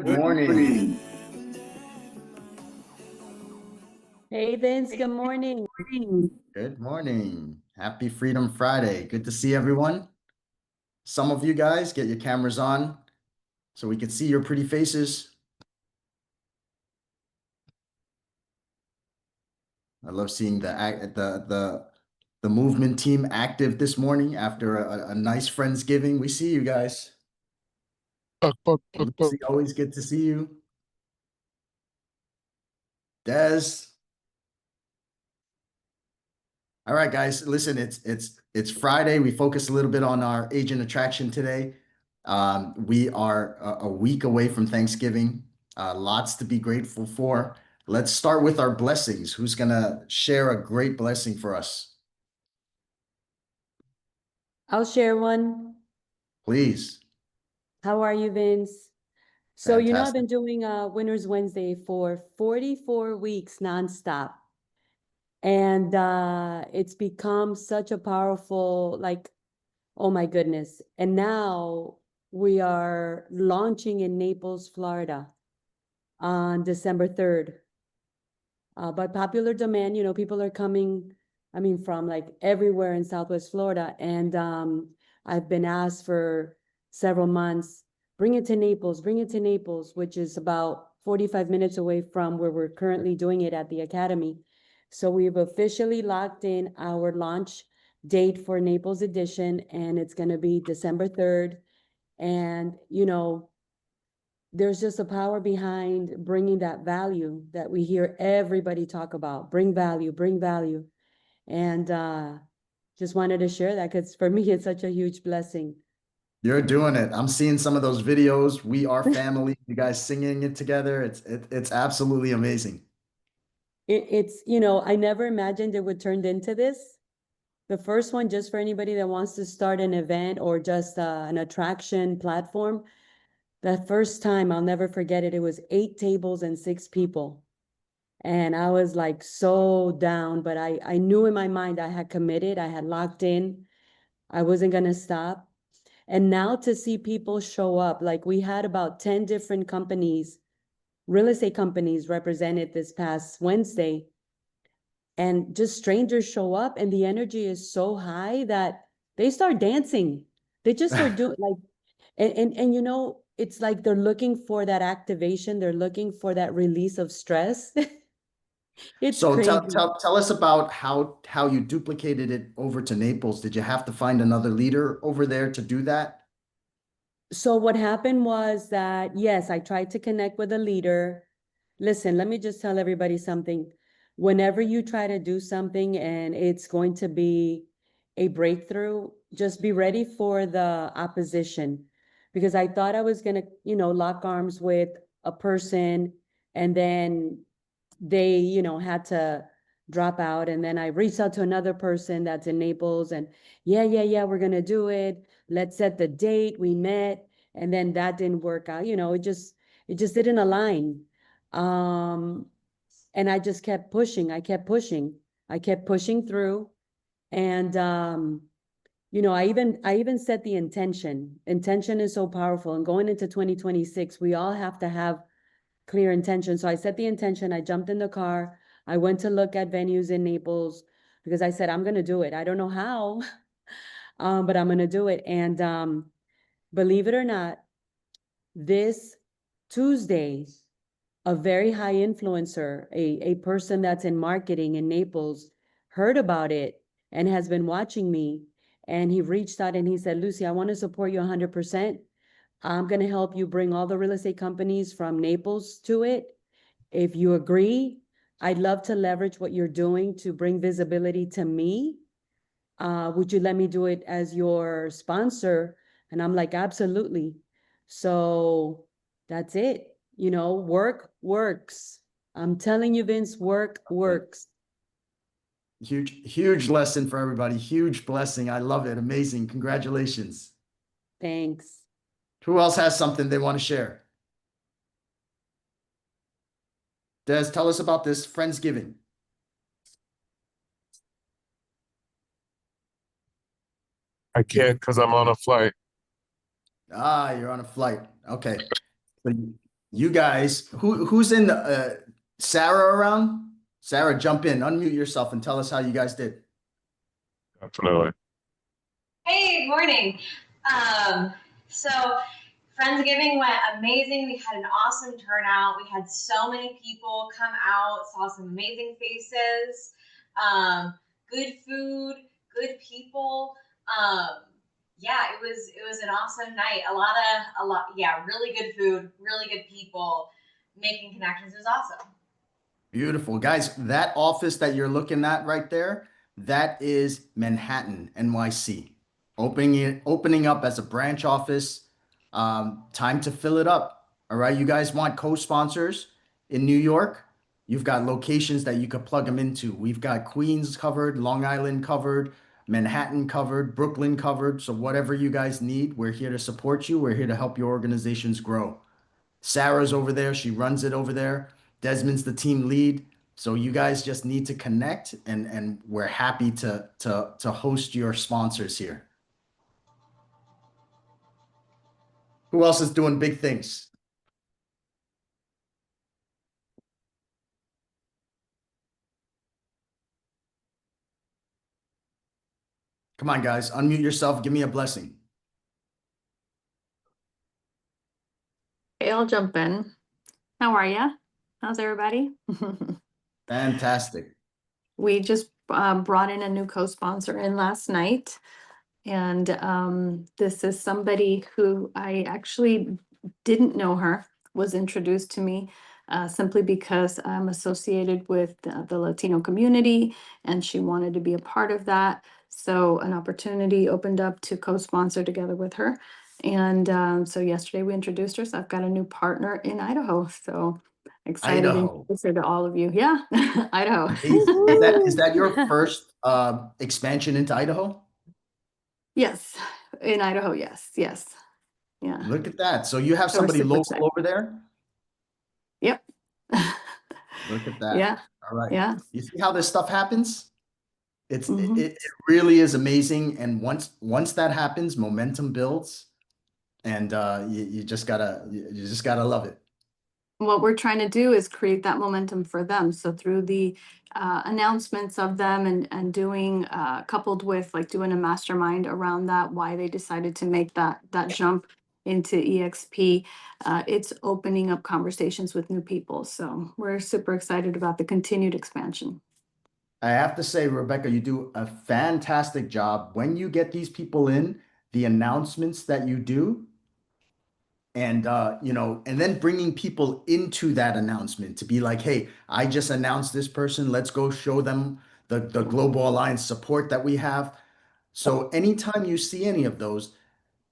Good morning. Hey Vince, good morning. Good morning. Happy Freedom Friday. Good to see everyone. Some of you guys get your cameras on so we can see your pretty faces. I love seeing the movement team active this morning after a nice Friendsgiving. We see you guys. Buck, buck, buck, buck. Lucy, always good to see you. Des. All right, guys. Listen, it's Friday. We focus a little bit on our agent attraction today. We are a week away from Thanksgiving. Lots to be grateful for. Let's start with our blessings. Who's gonna share a great blessing for us? I'll share one. Please. How are you, Vince? So, I've Fantastic. been doing Winners Wednesday for 44 weeks nonstop. And it's become such a powerful, like, oh my goodness. And now we are launching in Naples, Florida on December 3rd. By popular demand, people are coming, I mean, from like everywhere in Southwest Florida. And I've been asked for several months, bring it to Naples, which is about 45 minutes away from where we're currently doing it at the Academy. So we've officially locked in our launch date for Naples edition, and it's going to be December 3rd. And, there's just a power behind bringing that value that we hear everybody talk about. Bring value, bring value. And just wanted to share that because for me, it's such a huge blessing. You're doing it. I'm seeing some of those videos. We are family. You guys singing it together. It's absolutely amazing. I never imagined it would turn into this. The first one, just for anybody that wants to start an event or just an attraction platform, that first time, I'll never forget it. It was 8 tables and 6 people. And I was like so down, but I knew in my mind I had committed, I had locked in, I wasn't going to stop. And now to see people show up, like we had about 10 different companies, real estate companies represented this past Wednesday, and just strangers show up, and the energy is so high that they start dancing. They just start doing like, and it's like they're looking for that activation, they're looking for that release of stress. It's So crazy. tell us about how you duplicated it over to Naples. Did you have to find another leader over there to do that? So what happened was that, yes, I tried to connect with a leader. Listen, let me just tell everybody something. Whenever you try to do something and it's going to be a breakthrough, just be ready for the opposition. Because I thought I was going to, lock arms with a person, and then they, had to drop out. And then I reached out to another person that's in Naples, and yeah, we're going to do it. Let's set the date. We met, and then that didn't work out. It just didn't align. Um, and I just kept pushing. I kept pushing through. And, I even set the intention. Intention is so powerful. And going into 2026, we all have to have clear intention. So I set the intention. I jumped in the car. I went to look at venues in Naples because I said, I'm going to do it. I don't know how, but I'm going to do it. And believe it or not, this Tuesday, a very high influencer, a person that's in marketing in Naples, heard about it and has been watching me. And he reached out and he said, Lucy, I want to support you 100%. I'm going to help you bring all the real estate companies from Naples to it. If you agree, I'd love to leverage what you're doing to bring visibility to me. Would you let me do it as your sponsor? And I'm like, absolutely. So that's it. Work works. I'm telling you, Vince, work works. Huge lesson for everybody. Huge blessing. I love it. Amazing. Congratulations. Thanks. Who else has something they want to share? Des, tell us about this Friendsgiving. I can't because I'm on a flight. Ah, you're on a flight. Okay. So You guys, who's in the Sarah around? Sarah, jump in, unmute yourself and tell us how you guys did. Definitely. Hey, morning. Um, so Friendsgiving went amazing. We had an awesome turnout. We had so many people come out, saw some amazing faces, good food, good people. Um, yeah, it was an awesome night. Yeah, really good food, really good people, making connections. It was awesome. Beautiful. Guys, that office that you're looking at right there, that is Manhattan, NYC. Opening up as a branch office. Time to fill it up. All right. You guys want co-sponsors in New York? You've got locations that you could plug them into. We've got Queens covered, Long Island covered, Manhattan covered, Brooklyn covered. So whatever you guys need, we're here to support you. We're here to help your organizations grow. Sarah's over there. She runs it over there. Desmond's the team lead. So you guys just need to connect and we're happy to host your sponsors here. Who else is doing big things? Come on, guys, unmute yourself. Give me a blessing. Hey, I'll jump in. How are ya? How's everybody? Fantastic. We just brought in a new co-sponsor in last night. And this is somebody who I actually didn't know her, was introduced to me simply because I'm associated with the Latino community and she wanted to be a part of that. So an opportunity opened up to co-sponsor together with her. And so yesterday we introduced her. So I've got a new partner in Idaho. So excited to Idaho. introduce her to all of you. Yeah, Idaho. Amazing. Is that your first expansion into Idaho? Yes, in Idaho. Yes, yes. Yeah. Look at that. So you have So we're somebody super local excited. over there? Yep. Look at that. Yeah, All right. yeah. You see how this stuff happens? It Mhm. really is amazing. And once that happens, momentum builds, and you just gotta love it. What we're trying to do is create that momentum for them. So through the announcements of them and doing coupled with like doing a mastermind around that, why they decided to make that jump into EXP, it's opening up conversations with new people. So we're super excited about the continued expansion. I have to say, Rebecca, you do a fantastic job when you get these people in, the announcements that you do, and and then bringing people into that announcement to be like, hey, I just announced this person. Let's go show them the Global Alliance support that we have. So anytime you see any of those,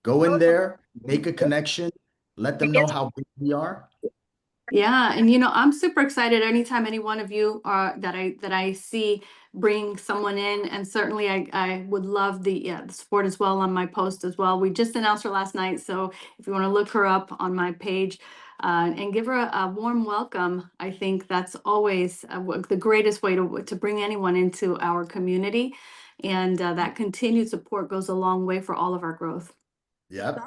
go in there, make a connection, let them know how big we are. Yeah, and I'm super excited anytime any one of you that I see bring someone in, and certainly I would love the support as well on my post as well. We just announced her last night, so if you want to look her up on my page and give her a warm welcome, I think that's always the greatest way to bring anyone into our community, and that continued support goes a long way for all of our growth. Yep.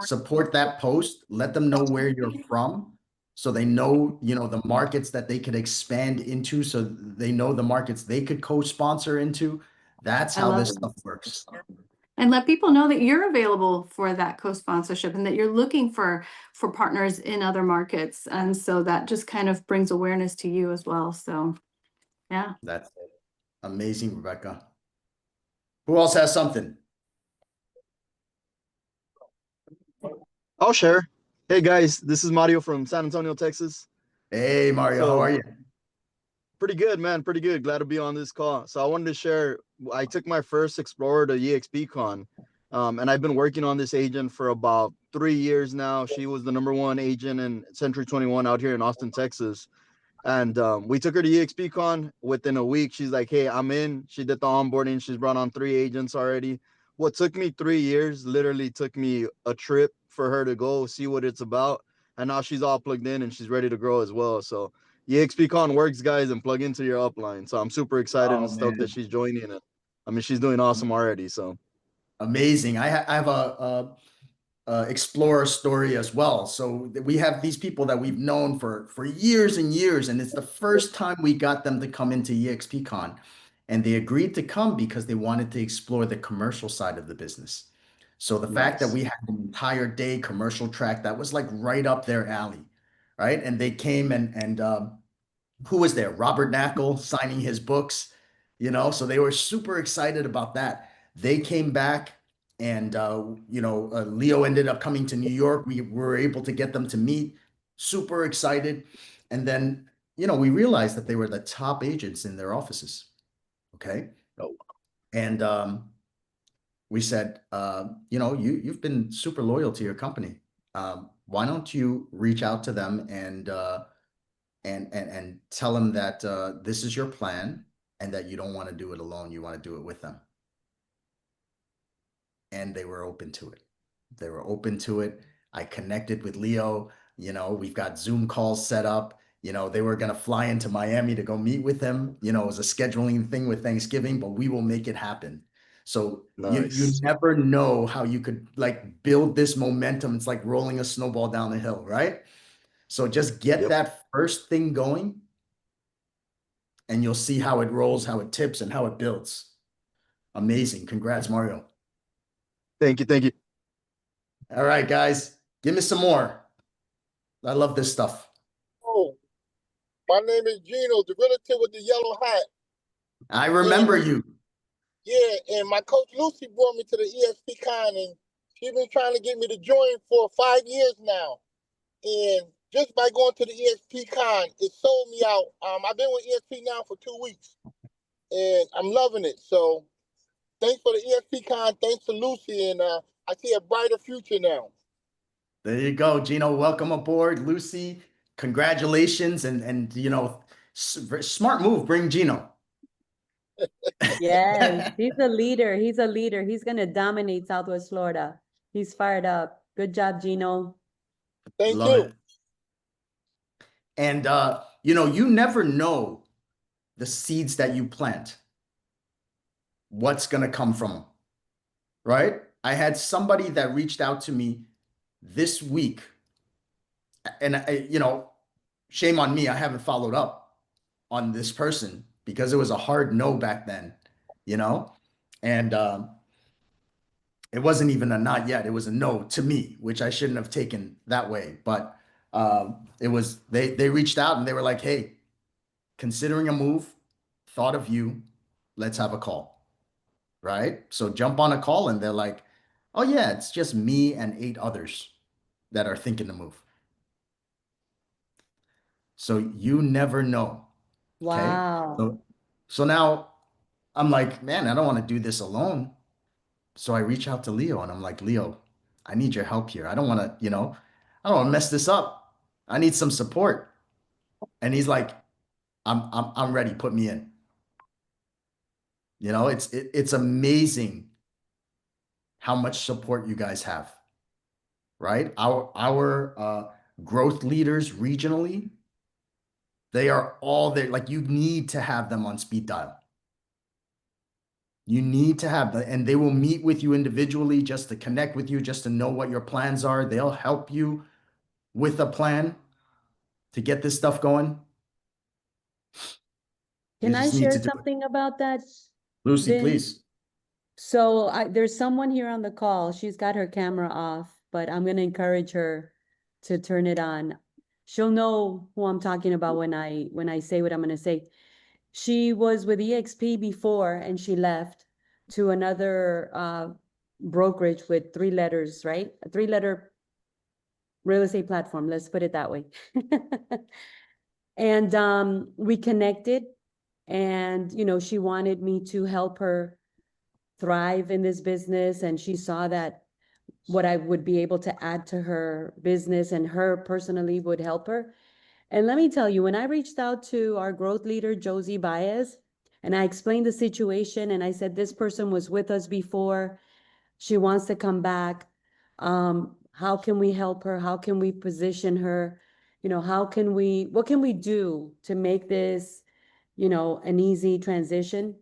Support that post. Let them know where you're from. So they know, the markets that they could expand into. So they know the markets they could co-sponsor into. That's I how love this it. stuff works. And let people know that you're available for that co-sponsorship and that you're looking for partners in other markets. And so that just kind of brings awareness to you as well. So yeah. That's it. Amazing, Rebecca. Who else has something? I'll share. Hey guys, this is Mario from San Antonio, Texas. Hey, Mario, how So are you? pretty good, man. Pretty good. Glad to be on this call. So I wanted to share. I took my first Explorer to EXP Con, and I've been working on this agent for about 3 years now. She was the #1 agent in Century 21 out here in Austin, Texas. And we took her to EXPCon. Within a week, she's like, hey, I'm in. She did the onboarding. She's brought on 3 agents already. What took me 3 years literally took me a trip for her to go see what it's about. And now she's all plugged in and she's ready to grow as well. So EXPCon works, guys, and plug into your upline. So I'm super excited Oh, and stoked that man. she's joining it. I mean, she's doing awesome already. So Amazing. I have Explorer story as well. So we have these people that we've known for years and years, and it's the first time we got them to come into EXPCon, and they agreed to come because they wanted to explore the commercial side of the business. So the fact that Nice. we had an entire day commercial track that was like right up their alley, right? And they came and who was there? Robert Knackle signing his books, so they were super excited about that. They came back and, Leo ended up coming to New York. We were able to get them to meet, super excited. And then, we realized that they were the top agents in their offices. Okay. Oh, And we said, you've been super loyal to your company. Why don't you reach out to them and tell them that this is your plan and that you don't want to do it alone. You want to do it with them. And they were open to it. They were open to it. I connected with Leo. We've got Zoom calls set up. They were going to fly into Miami to go meet with him. It was a scheduling thing with Thanksgiving, but we will make it happen. So you nice. never know how you could like build this momentum. It's like rolling a snowball down the hill, right? So just get Yep. that first thing going and you'll see how it rolls, how it tips, and how it builds. Amazing. Congrats, Mario. Thank you. Thank you. All right, guys, give me some more. I love this stuff. Oh, my name is Gino, the realtor with the yellow hat. I remember And you. yeah, and my coach Lucy brought me to the EXP Con, and she's been trying to get me to join for 5 years now. And just by going to the EXP Con, it sold me out. I've been with EXP now for 2 weeks, and I'm loving it. So thanks for the EXP Con. Thanks to Lucy, and I see a brighter future now. There you go, Gino. Welcome aboard, Lucy. Congratulations, and smart move. Bring Gino. Yes, he's a leader. He's a leader. He's gonna dominate Southwest Florida. He's fired up. Good job, Gino. Thank Love you. it. And you never know the seeds that you plant, what's gonna come from them, right? I had somebody that reached out to me this week, and shame on me, I haven't followed up on this person because it was a hard no back then, and it wasn't even a not yet, it was a no to me, which I shouldn't have taken that way. But it was they reached out and they were like, hey, considering a move, thought of you, let's have a call, right? So jump on a call and they're like, oh yeah, it's just me and 8 others that are thinking to move. So you never know. Okay. Wow. So now I'm like, man, I don't want to do this alone. So I reach out to Leo and I'm like, Leo, I need your help here. I don't want to, I don't want to mess this up. I need some support. And he's like, I'm ready. Put me in. It's amazing how much support you guys have, right? Our growth leaders regionally, they are all there. Like you need to have them on speed dial. You need to have and they will meet with you individually just to connect with you, just to know what your plans are. They'll help you with a plan to get this stuff going. You Can I just need share to do it. something about that, Lucy, Vince? please. So there's someone here on the call. She's got her camera off, but I'm gonna encourage her to turn it on. She'll know who I'm talking about when I say what I'm gonna say. She was with EXP before and she left to another brokerage with 3 letters, right? A 3-letter real estate platform, let's put it that way. And we connected and she wanted me to help her thrive in this business, and she saw that what I would be able to add to her business and her personally would help her. And let me tell you, when I reached out to our growth leader, Josie Baez, and I explained the situation and I said, this person was with us before, she wants to come back. How can we help her? How can we position her? What can we do to make this, an easy transition?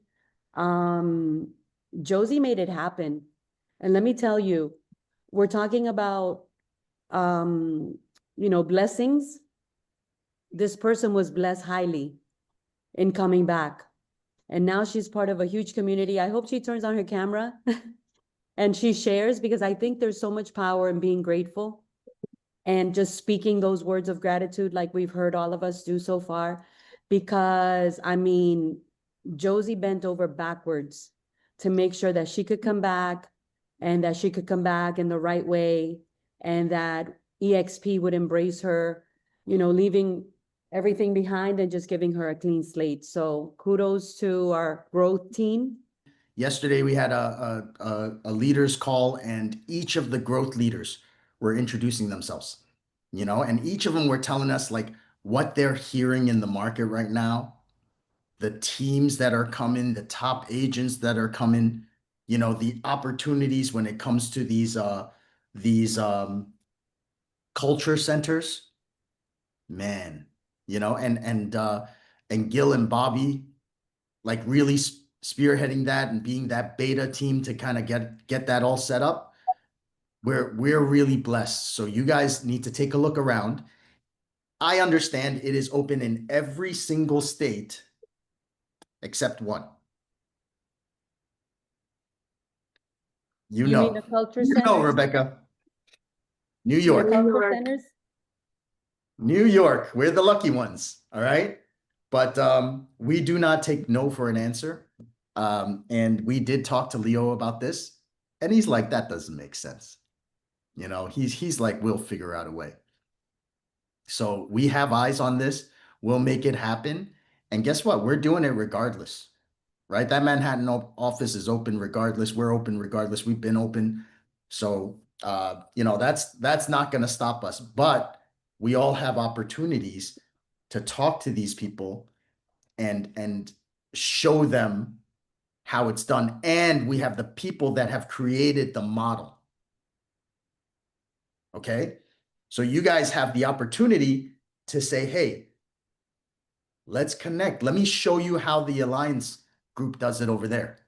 Josie made it happen. And let me tell you, we're talking about, blessings. This person was blessed highly in coming back. And now she's part of a huge community. I hope she turns on her camera and she shares, because I think there's so much power in being grateful and just speaking those words of gratitude like we've heard all of us do so far. Because, I mean, Josie bent over backwards to make sure that she could come back and that she could come back in the right way, and that EXP would embrace her, leaving everything behind and just giving her a clean slate. So kudos to our growth team. Yesterday, we had a leaders call, and each of the growth leaders were introducing themselves, and each of them were telling us like what they're hearing in the market right now, the teams that are coming, the top agents that are coming, the opportunities when it comes to these culture centers, man, and Gil and Bobby like really spearheading that and being that beta team to kind of get that all set up. We're really blessed. So you guys need to take a look around. I understand it is open in every single state except one. You mean the culture centers? Rebecca. New The York. culture centers? New York. We're the lucky ones. All right. But we do not take no for an answer. And we did talk to Leo about this, and he's like, that doesn't make sense. He's like, we'll figure out a way. So we have eyes on this. We'll make it happen. And guess what? We're doing it regardless, right? That Manhattan office is open regardless. We're open regardless. We've been open. So, that's not going to stop us. But we all have opportunities to talk to these people and show them how it's done. And we have the people that have created the model. Okay. So you guys have the opportunity to say, hey, let's connect. Let me show you how the Alliance group does it over there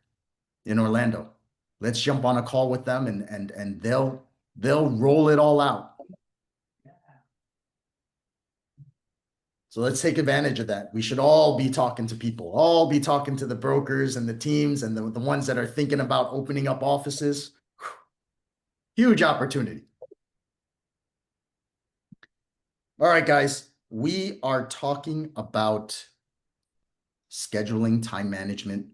in Orlando. Let's jump on a call with them and they'll roll it all out. So let's take advantage of that. We should all be talking to people, all be talking to the brokers and the teams and the ones that are thinking about opening up offices. Huge opportunity. All right, guys, we are talking about scheduling, time management,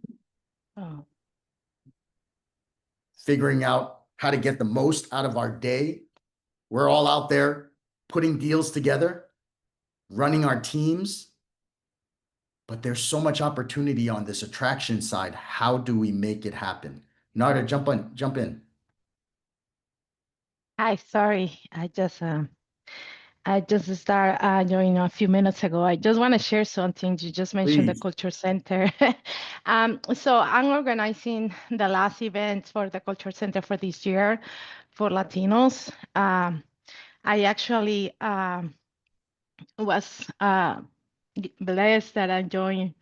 figuring out how to get the most out of our day. We're all out there putting deals together, running our teams, but there's so much opportunity on this attraction side. How do we make it happen? Narda, jump in. Hi, sorry, I just started joining a few minutes ago. I just want to share something. You just mentioned the Please. Culture Center. So I'm organizing the last event for the Culture Center for this year for Latinos. I actually was blessed that I joined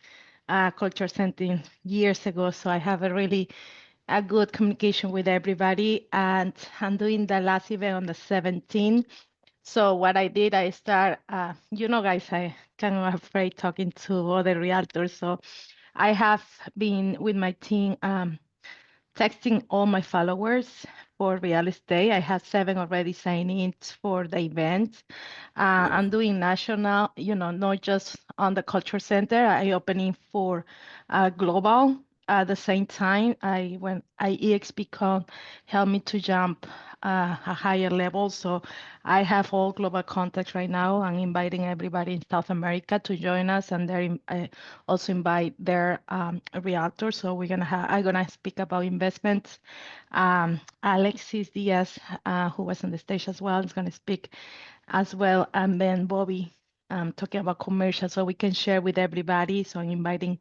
Culture Center years ago, so I have a good communication with everybody, and I'm doing the last event on the 17th. So what I did, I start, guys, I kind of afraid talking to other realtors. So I have been with my team texting all my followers for real estate. I have 7 already signed in for the event. I'm doing national, not just on the Culture Center. I opening for global. At the same time, when EXPCon helped me to jump a higher level. So I have all global contacts right now. I'm inviting everybody in South America to join us, and I also invite their realtors. So I'm gonna speak about investments. Alexis Diaz, who was on the stage as well, is gonna speak as well, and then Bobby talking about commercial, so we can share with everybody. So I'm inviting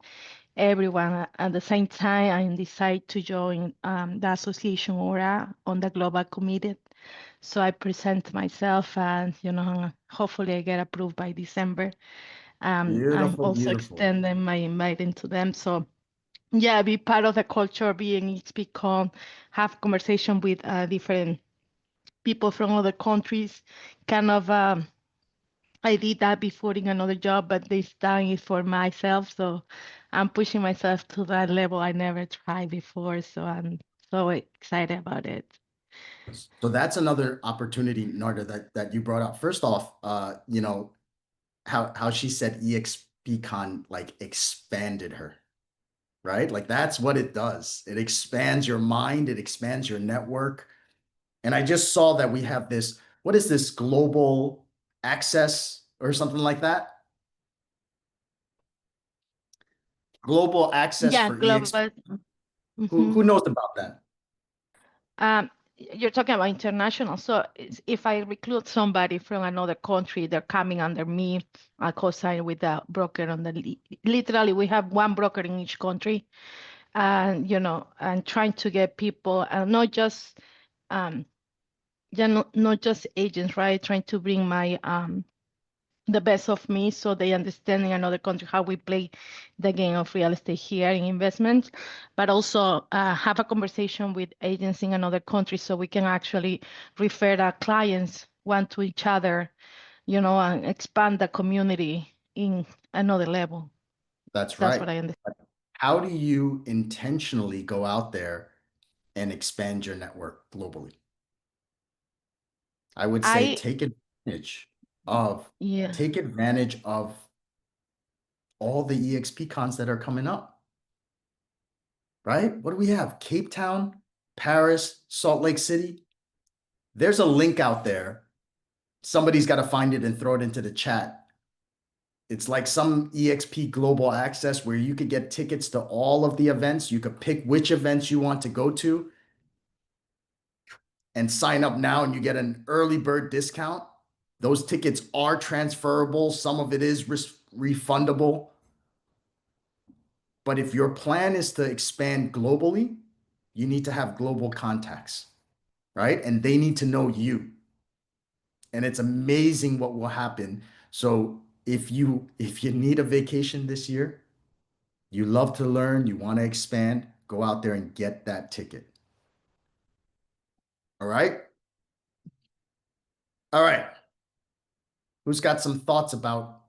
everyone. At the same time, I decide to join the Association Aura on the Global Committee. So I present myself, and hopefully I get approved by December. I'm Beautiful, also beautiful. extending my inviting to them. So yeah, be part of the culture, being EXPCon, have conversation with different people from other countries. Kind of, I did that before in another job, but this time is for myself. So I'm pushing myself to that level I never tried before. So I'm so excited about it. So that's another opportunity, Narda, that you brought up. First off, you know, how she said EXPCon like expanded her, right? Like that's what it does. It expands your mind, it expands your network. And I just saw that we have this, what is this, global access or something like that? Global access Yeah, for EXP. global. Who knows about that? You're talking about international. So if I recruit somebody from another country, they're coming under me. I co-sign with a broker on the. Literally, we have one broker in each country, and and trying to get people, and not just, yeah, not just agents, right? Trying to bring my the best of me so they understand in another country how we play the game of real estate here in investments, but also have a conversation with agents in another country so we can actually refer our clients one to each other, and expand the community in another level. That's That's right. what I understand. How do you intentionally go out there and expand your network globally? I would say I, advantage of yeah. take advantage of all the EXP cons that are coming up. Right? What do we have? Cape Town, Paris, Salt Lake City. There's a link out there. Somebody's got to find it and throw it into the chat. It's like some EXP global access where you could get tickets to all of the events. You could pick which events you want to go to and sign up now, and you get an early bird discount. Those tickets are transferable. Some of it is refundable. But if your plan is to expand globally, you need to have global contacts, right? And they need to know you. And it's amazing what will happen. So if you need a vacation this year, you love to learn, you want to expand, go out there and get that ticket. All right? All right. Who's got some thoughts about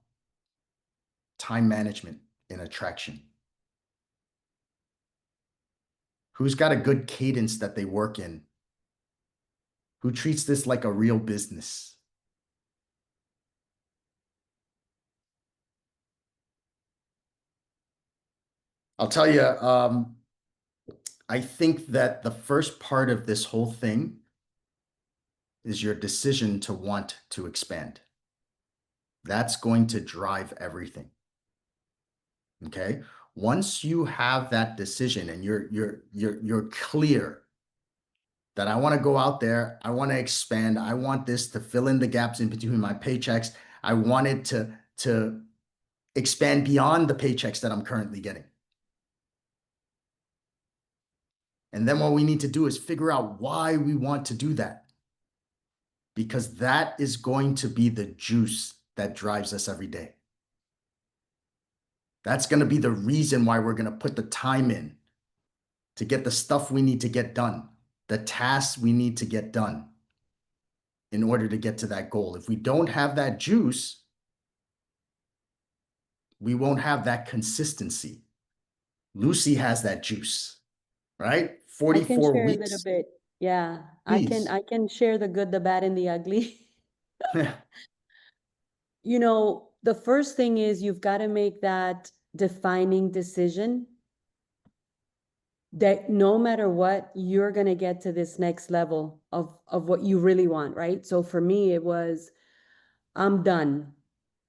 time management in attraction? Who's got a good cadence that they work in? Who treats this like a real business? I'll tell you, I think that the first part of this whole thing is your decision to want to expand. That's going to drive everything. Okay? Once you have that decision and you're clear that I want to go out there, I want to expand, I want this to fill in the gaps in between my paychecks. I want it to expand beyond the paychecks that I'm currently getting. And then what we need to do is figure out why we want to do that. Because that is going to be the juice that drives us every day. That's going to be the reason why we're going to put the time in to get the stuff we need to get done, the tasks we need to get done in order to get to that goal. If we don't have that juice, we won't have that consistency. Lucy has that juice, right? I can 44 share a little weeks. bit. Yeah, Please. I can share the good, the bad, and the ugly. You know, the first thing is you've got to make that defining decision that no matter what, you're going to get to this next level of what you really want, right? So for me, it was, I'm done.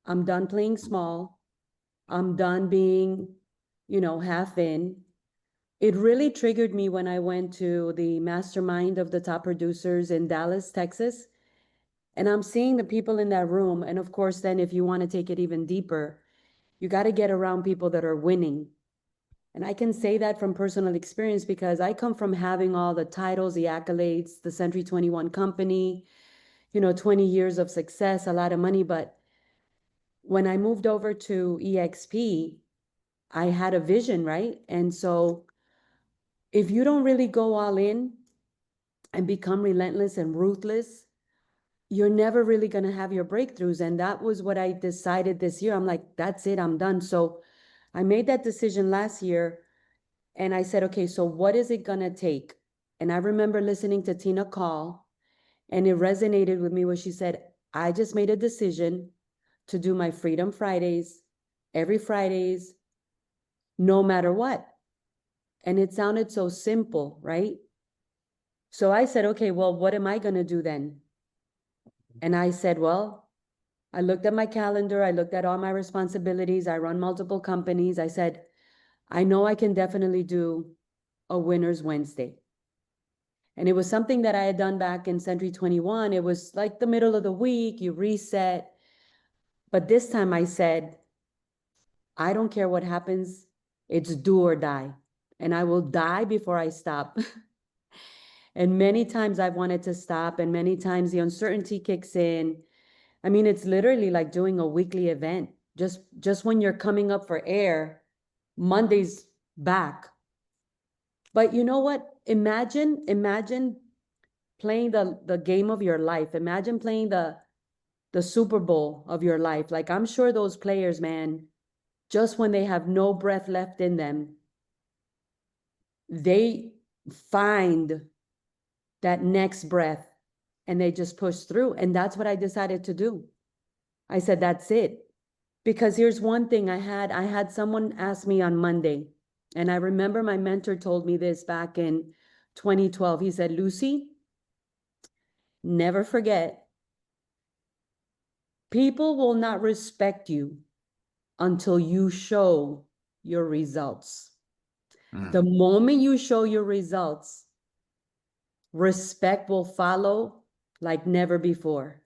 I'm done playing small. I'm done being, half in. It really triggered me when I went to the mastermind of the top producers in Dallas, Texas. And I'm seeing the people in that room. And of course, then if you want to take it even deeper, you got to get around people that are winning. And I can say that from personal experience because I come from having all the titles, the accolades, the Century 21 company, 20 years of success, a lot of money. But when I moved over to EXP, I had a vision, right? And so if you don't really go all in and become relentless and ruthless, you're never really going to have your breakthroughs. And that was what I decided this year. I'm like, that's it, I'm done. So I made that decision last year and I said, okay, so what is it going to take? And I remember listening to Tina call and it resonated with me where she said, I just made a decision to do my Freedom Fridays every Fridays, no matter what. And it sounded so simple, right? So I said, okay, well, what am I going to do then? And I said, well, I looked at my calendar. I looked at all my responsibilities. I run multiple companies. I said, I know I can definitely do a Winner's Wednesday. And it was something that I had done back in Century 21. It was like the middle of the week, you reset. But this time I said, I don't care what happens. It's do or die. And I will die before I stop. And many times I've wanted to stop, and many times the uncertainty kicks in. I mean, it's literally like doing a weekly event. Just when you're coming up for air, Monday's back. But you know what? Imagine playing the game of your life. Imagine playing the Super Bowl of your life. Like I'm sure those players, man, just when they have no breath left in them, they find that next breath and they just push through. And that's what I decided to do. I said, that's it. Because here's one thing I had someone ask me on Monday, and I remember my mentor told me this back in 2012. He said, Lucy, never forget, people will not respect you until you show your results. The moment you show your results, respect will follow like never before,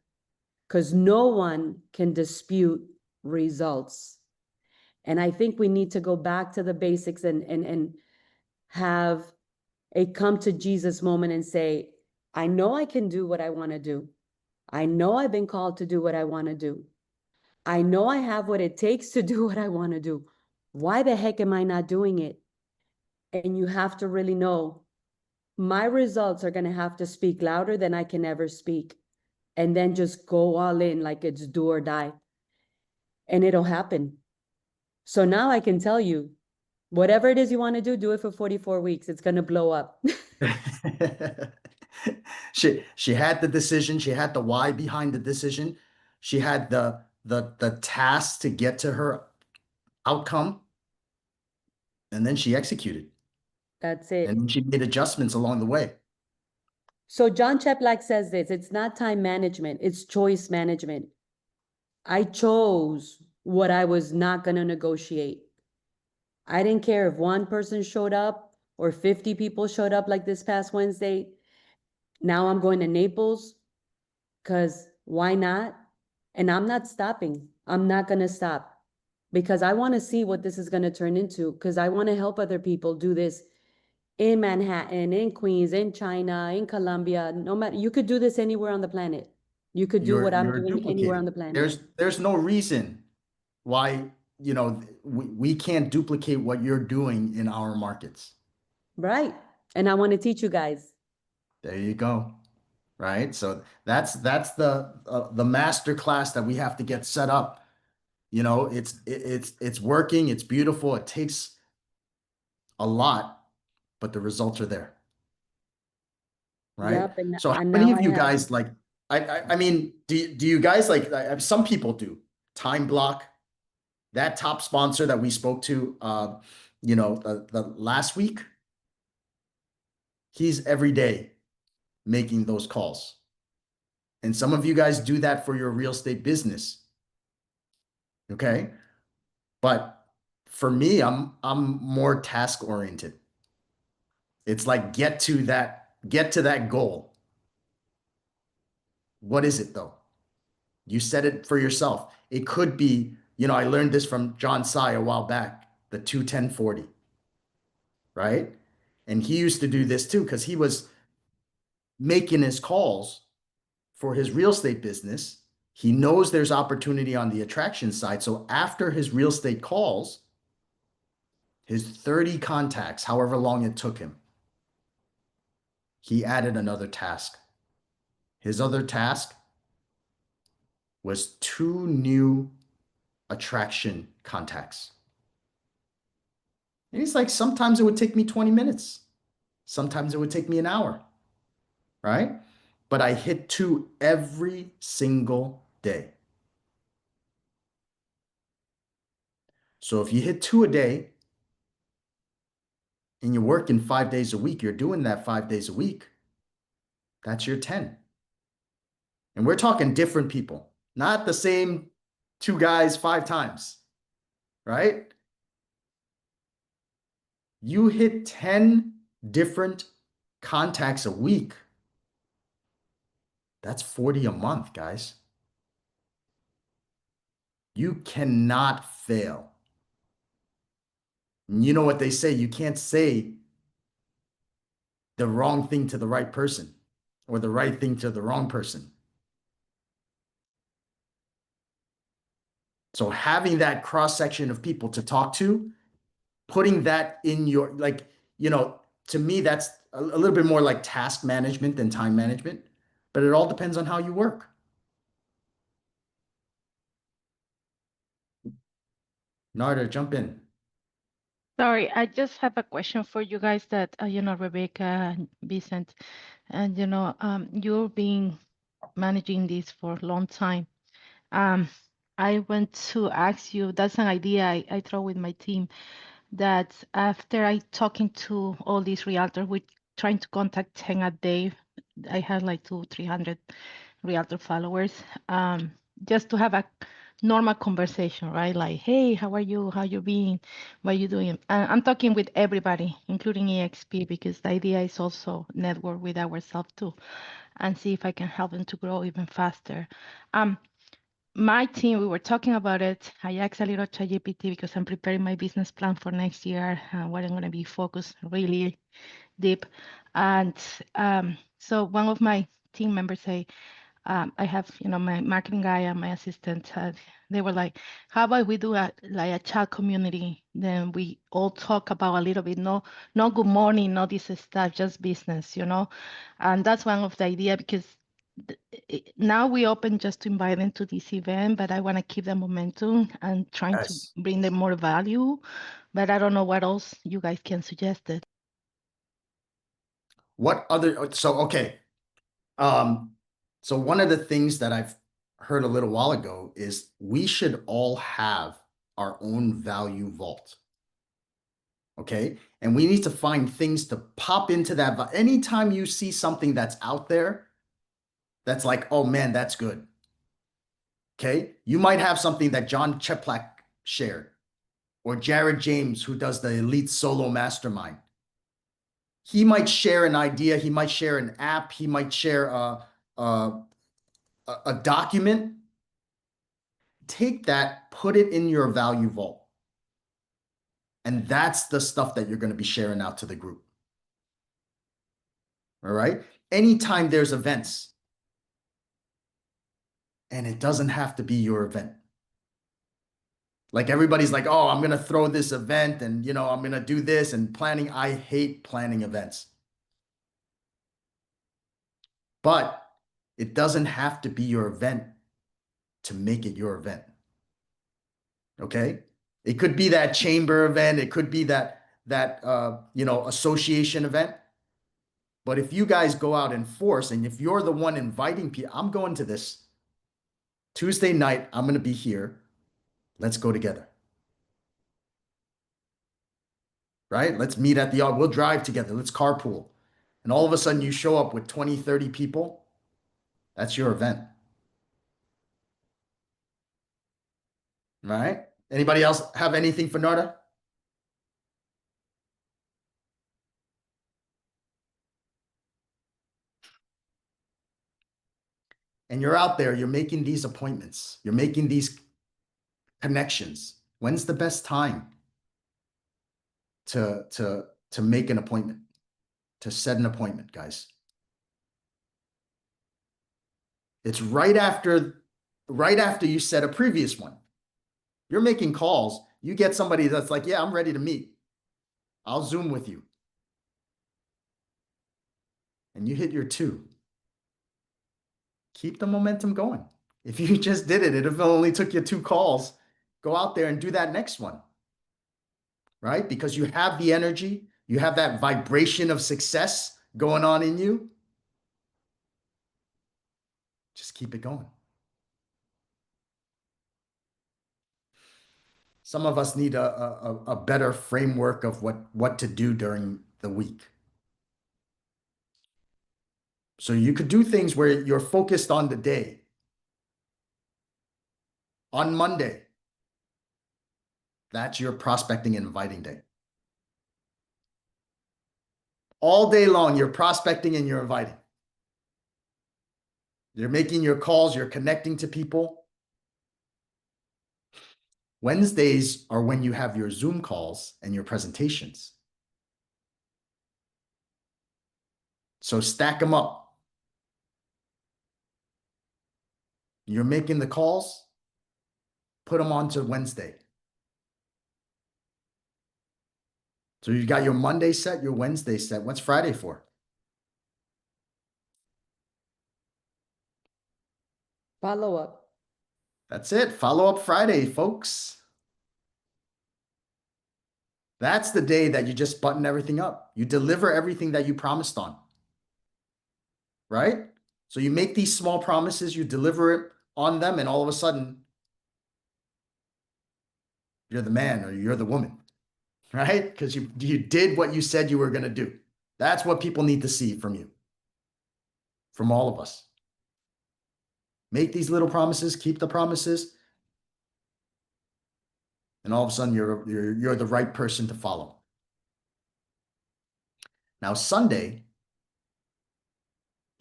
because no one can dispute results. And I think we need to go back to the basics and have a come to Jesus moment and say, I know I can do what I want to do. I know I've been called to do what I want to do. I know I have what it takes to do what I want to do. Why the heck am I not doing it? And you have to really know my results are going to have to speak louder than I can ever speak. And then just go all in like it's do or die. And it'll happen. So now I can tell you, whatever it is you want to do it for 44 weeks. It's going to blow up. She had the decision, she had the why behind the decision, she had the task to get to her outcome, and then she executed. That's it. And she made adjustments along the way. So John Cheplack says this, it's not time management, it's choice management. I chose what I was not going to negotiate. I didn't care if one person showed up or 50 people showed up like this past Wednesday. Now I'm going to Naples because why not? And I'm not stopping. I'm not going to stop because I want to see what this is going to turn into, because I want to help other people do this in Manhattan, in Queens, in China, in Colombia. No matter, you could do this anywhere on the planet. You could do what I'm You're doing anywhere on duplicating. the planet. There's no reason why, we can't duplicate what you're doing in our markets. Right. And I want to teach you guys. There you go. Right? So that's the master class that we have to get set up. It's working, it's beautiful, it takes a lot, but the results are there. Right? Yep. And, So how and many now of I you have, guys like I mean, do you guys like some people do time block? That top sponsor that we spoke to the last week, he's every day making those calls. And some of you guys do that for your real estate business. Okay? But for me, I'm more task oriented. It's like get to that goal. What is it though? You set it for yourself. It could be, I learned this from John Sy a while back, the 2-10-40, right? And he used to do this too because he was making his calls for his real estate business. He knows there's opportunity on the attraction side. So after his real estate calls, his 30 contacts, however long it took him, he added another task. His other task was 2 new attraction contacts. And he's like, sometimes it would take me 20 minutes. Sometimes it would take me an hour, right? But I hit 2 every single day. So if you hit 2 a day and you're working 5 days a week, you're doing that 5 days a week. That's your 10. And we're talking different people, not the same 2 guys 5 times, right? You hit 10 different contacts a week. That's 40 a month, guys. You cannot fail. And you know what they say, you can't say the wrong thing to the right person or the right thing to the wrong person. So having that cross section of people to talk to, putting that in your, like, to me, that's a little bit more like task management than time management, but it all depends on how you work. Narda, jump in. Sorry, I just have a question for you guys that, Rebecca and Vincent, and, you've been managing this for a long time. I want to ask you, that's an idea I throw with my team, that after I talking to all these realtors, we trying to contact 10 a day. I had like 300 realtor followers, just to have a normal conversation, right? Like, hey, how are you? How you been? What are you doing? I'm talking with everybody, including EXP, because the idea is also network with ourselves too, and see if I can help them to grow even faster. My team, we were talking about it. I asked a little ChatGPT because I'm preparing my business plan for next year, what I'm going to be focused really deep. And so one of my team members say, I have, my marketing guy and my assistant. They were like, "How about we do like a chat community? Then we all talk about a little bit. No good morning, no this stuff, just business, And that's one of the idea because now we open just to invite them to this event, but I want to keep the momentum and trying to Yes. bring them more value. But I don't know what else you guys can suggest it. What other, so, okay. So one of the things that I've heard a little while ago is we should all have our own value vault. Okay. And we need to find things to pop into that. Anytime you see something that's out there, that's like, oh man, that's good. Okay. You might have something that John Cheplak shared, or Jared James, who does the Elite Solo Mastermind. He might share an idea. He might share an app. He might share a document. Take that, put it in your value vault. And that's the stuff that you're going to be sharing out to the group. All right. Anytime there's events, and it doesn't have to be your event. Like everybody's like, oh, I'm going to throw this event and, I'm going to do this and planning. I hate planning events. But it doesn't have to be your event to make it your event. Okay. It could be that chamber event. It could be that association event. But if you guys go out and force, and if you're the one inviting people, I'm going to this Tuesday night, I'm going to be here. Let's go together. Right? Let's meet at the yard. We'll drive together. Let's carpool. And all of a sudden you show up with 20, 30 people. That's your event. All right. Anybody else have anything for Narda? And you're out there, you're making these appointments. You're making these connections. When's the best time to make an appointment, to set an appointment, guys? It's right after you set a previous one. You're making calls. You get somebody that's like, yeah, I'm ready to meet. I'll Zoom with you. and you hit your 2, keep the momentum going. If you just did it, it only took you 2 calls. Go out there and do that next one, right? Because you have the energy, you have that vibration of success going on in you. Just keep it going. Some of us need a better framework of what to do during the week. So you could do things where you're focused on the day. On Monday, that's your prospecting and inviting day. All day long, you're prospecting and you're inviting. You're making your calls, you're connecting to people. Wednesdays are when you have your Zoom calls and your presentations. So stack them up. You're making the calls, put them on to Wednesday. So you got your Monday set, your Wednesday set. What's Friday for? Follow up. That's it. Follow up Friday, folks. That's the day that you just button everything up. You deliver everything that you promised on. Right? So you make these small promises, you deliver it on them, and all of a sudden, you're the man or you're the woman, right? Because you did what you said you were going to do. That's what people need to see from you, from all of us. Make these little promises, keep the promises, and all of a sudden you're the right person to follow. Now, Sunday,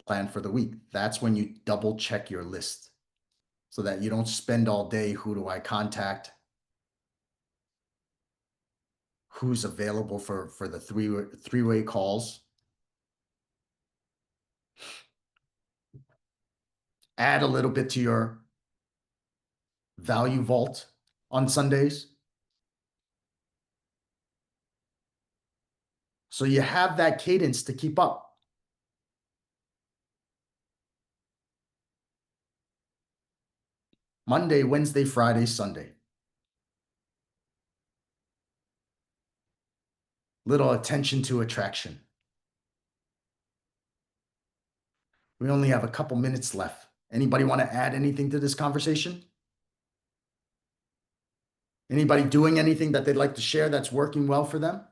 plan for the week. That's when you double check your list so that you don't spend all day, who do I contact? Who's available for the three-way calls? Add a little bit to your value vault on Sundays. So you have that cadence to keep up. Monday, Wednesday, Friday, Sunday. Little attention to attraction. We only have a couple minutes left. Anybody want to add anything to this conversation? Anybody doing anything that they'd like to share that's working well for them?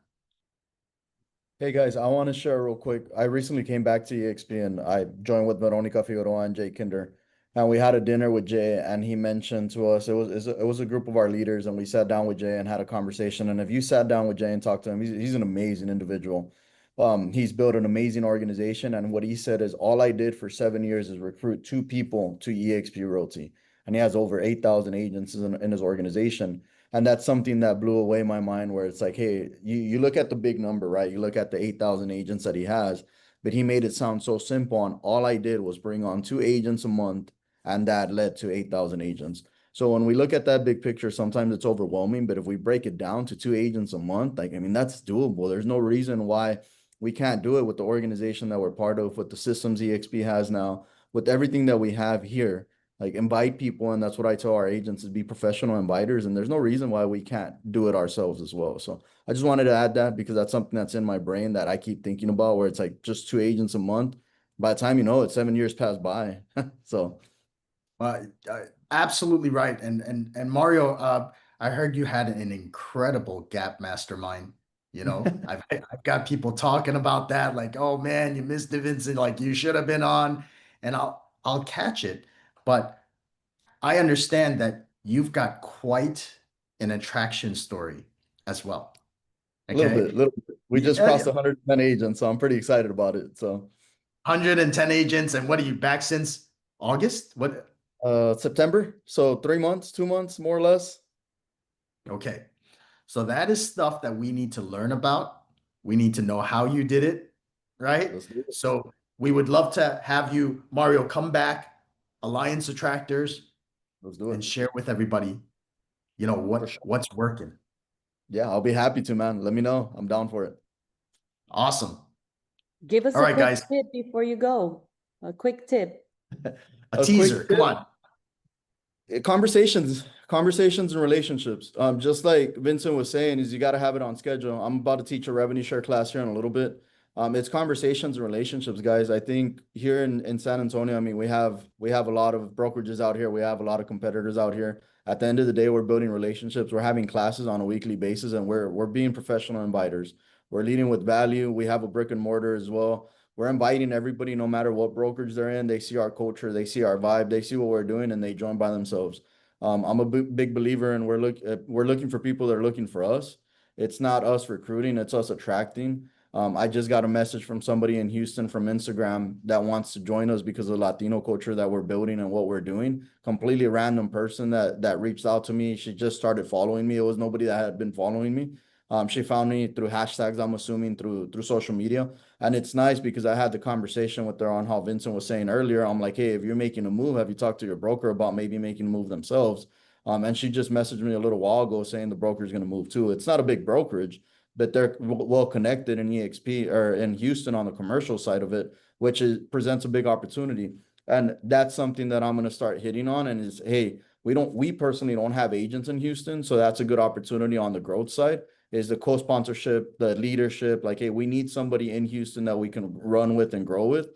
Hey guys, I want to share real quick. I recently came back to EXP and I joined with Veronica Figueroa and Jay Kinder. And we had a dinner with Jay and he mentioned to us, it was a group of our leaders and we sat down with Jay and had a conversation. And if you sat down with Jay and talked to him, he's an amazing individual. He's built an amazing organization. And what he said is all I did for 7 years is recruit 2 people to EXP Realty. And he has over 8,000 agents in his organization. And that's something that blew away my mind where it's like, hey, you look at the big number, right? You look at the 8,000 agents that he has, but he made it sound so simple. And all I did was bring on 2 agents a month, and that led to 8,000 agents. So when we look at that big picture, sometimes it's overwhelming, but if we break it down to 2 agents a month, like, I mean, that's doable. There's no reason why we can't do it with the organization that we're part of, with the systems EXP has now, with everything that we have here. Like invite people, and that's what I tell our agents is be professional inviters, and there's no reason why we can't do it ourselves as well. So I just wanted to add that because that's something that's in my brain that I keep thinking about, where it's like just 2 agents a month. By the time you know it, 7 years pass by. So absolutely right. And Mario, I heard you had an incredible gap mastermind. You know, I've got people talking about that, like, oh man, you missed it, Vincent, like you should have been on, and I'll catch it. But I understand that you've got quite an attraction story as well. a little Okay. bit. We just Yeah, crossed 110 agents, so I'm pretty excited about it. So 110 agents, and what are you back since August? What? September. So 3 months, 2 months, more or less. Okay. So that is stuff that we need to learn about. We need to know how you did it, right? Let's do it. So we would love to have you, Mario, come back, Alliance Attractors, Let's do and it. share with everybody, you know, For sure. what's working. Yeah, I'll be happy to, man. Let me know. I'm down for it. Awesome. Give us All a right, quick guys. tip before you go. A quick tip. A A quick teaser. Come tip. on. Conversations and relationships. Just like Vincent was saying, is you got to have it on schedule. I'm about to teach a revenue share class here in a little bit. It's conversations and relationships, guys. I think here in San Antonio, I mean, we have a lot of brokerages out here. We have a lot of competitors out here. At the end of the day, we're building relationships. We're having classes on a weekly basis, and we're being professional inviters. We're leading with value. We have a brick and mortar as well. We're inviting everybody, no matter what brokerage they're in. They see our culture, they see our vibe, they see what we're doing, and they join by themselves. I'm a big believer, and we're looking for people that are looking for us. It's not us recruiting; it's us attracting. I just got a message from somebody in Houston from Instagram that wants to join us because of the Latino culture that we're building and what we're doing. Completely random person that reached out to me. She just started following me. It was nobody that had been following me. She found me through hashtags, I'm assuming through social media. And it's nice because I had the conversation with her on how Vincent was saying earlier. I'm like, hey, if you're making a move, have you talked to your broker about maybe making a move themselves? And she just messaged me a little while ago saying the broker's going to move too. It's not a big brokerage, but they're well connected in EXP or in Houston on the commercial side of it, which presents a big opportunity. And that's something that I'm going to start hitting on. And is, hey, we personally don't have agents in Houston. So that's a good opportunity on the growth side is the co-sponsorship, the leadership, like, hey, we need somebody in Houston that we can run with and grow with.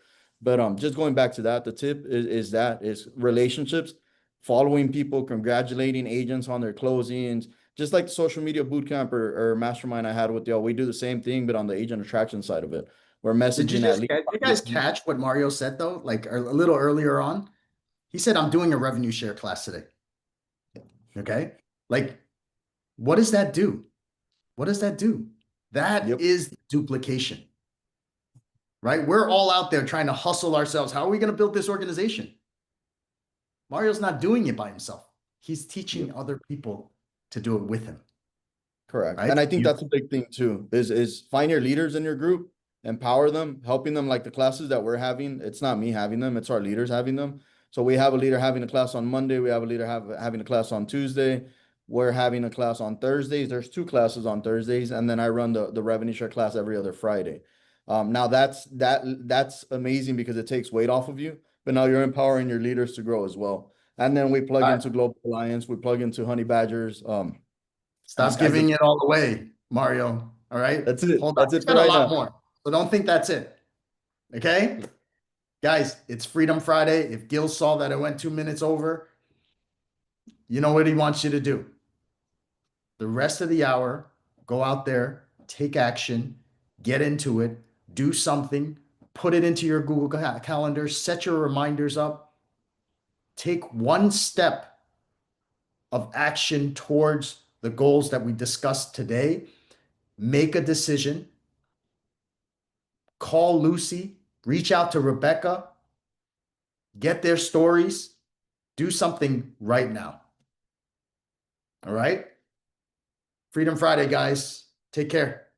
But just going back to that, the tip is relationships, following people, congratulating agents on their closings, just like the social media bootcamp or mastermind I had with y'all. We do the same thing, but on the agent attraction side of it. We're messaging at least. Did you guys catch what Mario said though? Like a little earlier on, he said, "I'm doing a revenue share class today." Okay, like what does that do? What does that do? That Yep. is duplication, right? We're all out there trying to hustle ourselves. How are we going to build this organization? Mario's not doing it by himself. He's teaching other people to do it with him. Correct. Right? And I think that's a big thing too, is find your leaders in your group, empower them, helping them like the classes that we're having. It's not me having them, it's our leaders having them. So we have a leader having a class on Monday, we have a leader having a class on Tuesday. We're having a class on Thursdays. There's 2 classes on Thursdays, and then I run the revenue share class every other Friday. Now that's amazing because it takes weight off of you, but now you're empowering your leaders to grow as well. And then we plug into Global Alliance, we plug into Honey Badgers. Stop giving it all away, Mario. All right. That's it. Hold on. That's it He's for got a right lot now. more. So don't think that's it. Okay. Guys, it's Freedom Friday. If Gil saw that I went 2 minutes over, you know what he wants you to do. The rest of the hour, go out there, take action, get into it, do something, put it into your Google Calendar, set your reminders up, take one step of action towards the goals that we discussed today. Make a decision. Call Lucy, reach out to Rebecca, get their stories, do something right now. All right? Freedom Friday, guys. Take care.